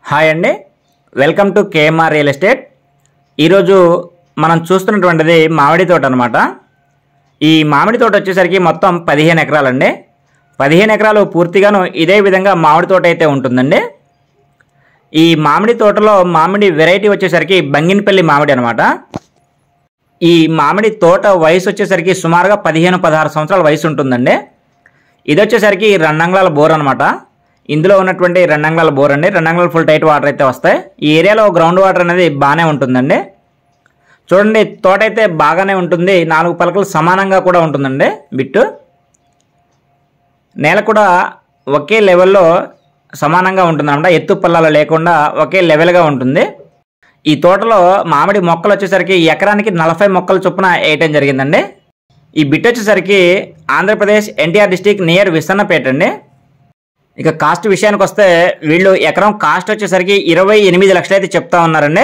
Hi అండి, welcome to KMR real estate. ఈరోజు మనం చూస్తున్నటువంటిది మామిడి తోట అనమాట. ఈ మామిడి తోట వచ్చేసరికి మొత్తం 15 ఎకరాలండి. 15 ఎకరాలు పూర్తిగాను ఇదే విధంగా మామిడి తోట అయితే ఉంటుందండి. ఈ మామిడి తోటలో మామిడి వెరైటీ వచ్చేసరికి బంగినపల్లి మామిడి అనమాట. ఈ మామిడి తోట వయసు వచ్చేసరికి సుమారుగా 15-16 సంవత్సరాల వయసు ఉంటుందండి. ఇది వచ్చేసరికి 2 అంగుళాల బోర్ అనమాట. ఇందులో ఉన్నటువంటి 2 అంగుళాల బోర్ అండి. 2 అంగుళాల ఫుల్ టైట్ వాటర్ అయితే వస్తాయి. ఈ ఏరియాలో గ్రౌండ్ వాటర్ అనేది బాగానే ఉంటుందండి. చూడండి, తోట అయితే బాగానే ఉంటుంది. 4 పలకలు సమానంగా కూడా ఉంటుందండి. బిట్టు నేల కూడా ఒకే లెవెల్లో సమానంగా ఉంటుందన్నమాట. ఎత్తు పల్లాలు లేకుండా ఒకే లెవెల్గా ఉంటుంది. ఈ తోటలో మామిడి మొక్కలు వచ్చేసరికి ఎకరానికి 40 మొక్కల చొప్పున వేయటం జరిగిందండి. ఈ బిట్ వచ్చేసరికి ఆంధ్రప్రదేశ్ ఎన్టీఆర్ డిస్టిక్ నియర్ విసన్నపేట అండి. ఇక కాస్ట్ విషయానికి వస్తే వీళ్ళు ఎకరం కాస్ట్ వచ్చేసరికి 28 లక్షలు అయితే చెప్తా ఉన్నారండి.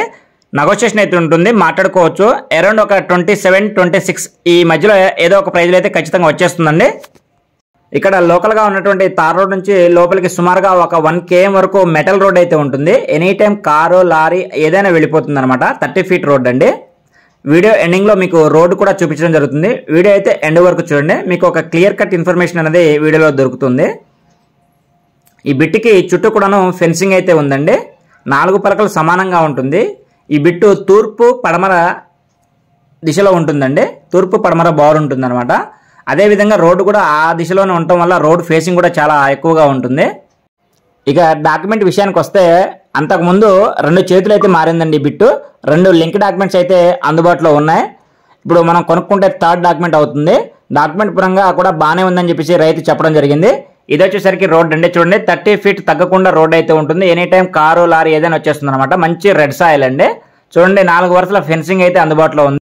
నెగోషియేషన్ అయితే ఉంటుంది, మాట్లాడుకోవచ్చు. అరౌండ్ ఒక 27-26 ఈ మధ్యలో ఏదో ఒక ప్రైజ్లో అయితే ఖచ్చితంగా వచ్చేస్తుందండి. ఇక్కడ లోకల్గా ఉన్నటువంటి తార్ రోడ్ నుంచి లోపలికి సుమారుగా ఒక 1 km వరకు మెటల్ రోడ్ అయితే ఉంటుంది. ఎనీ టైం కారు లారీ ఏదైనా వెళ్ళిపోతుంది అనమాట. 30 feet రోడ్ అండి. వీడియో ఎండింగ్లో మీకు రోడ్డు కూడా చూపించడం జరుగుతుంది. వీడియో అయితే ఎండ్ వరకు చూడండి, మీకు ఒక క్లియర్ కట్ ఇన్ఫర్మేషన్ అనేది వీడియోలో దొరుకుతుంది. ఈ బిట్కి చుట్టూ కూడాను ఫెన్సింగ్ అయితే ఉందండి. 4 పలకలు సమానంగా ఉంటుంది. ఈ బిట్టు తూర్పు పడమర దిశలో ఉంటుందండి. తూర్పు పడమర బోర్ ఉంటుంది అనమాట. అదేవిధంగా రోడ్డు కూడా ఆ దిశలోనే ఉండటం వల్ల రోడ్ ఫేసింగ్ కూడా చాలా ఎక్కువగా ఉంటుంది. ఇక డాక్యుమెంట్ విషయానికి వస్తే అంతకుముందు 2 చేతులు అయితే మారిందండి. ఈ బిట్టు 2 లింక్ డాక్యుమెంట్స్ అయితే అందుబాటులో ఉన్నాయి. ఇప్పుడు మనం కొనుక్కుంటే 3rd డాక్యుమెంట్ అవుతుంది. డాక్యుమెంట్ పరంగా కూడా బాగానే ఉందని చెప్పేసి రైతు చెప్పడం జరిగింది. ఇది వచ్చేసరికి రోడ్ అండి. చూడండి, 30 feet తగ్గకుండా రోడ్ అయితే ఉంటుంది. ఎనీ టైం కారు లారీ ఏదైనా వచ్చేస్తుంది అనమాట. మంచి రెడ్ సాయిల్ అండి. చూడండి, 4 వరుసల ఫెన్సింగ్ అయితే అందుబాటులో ఉంది.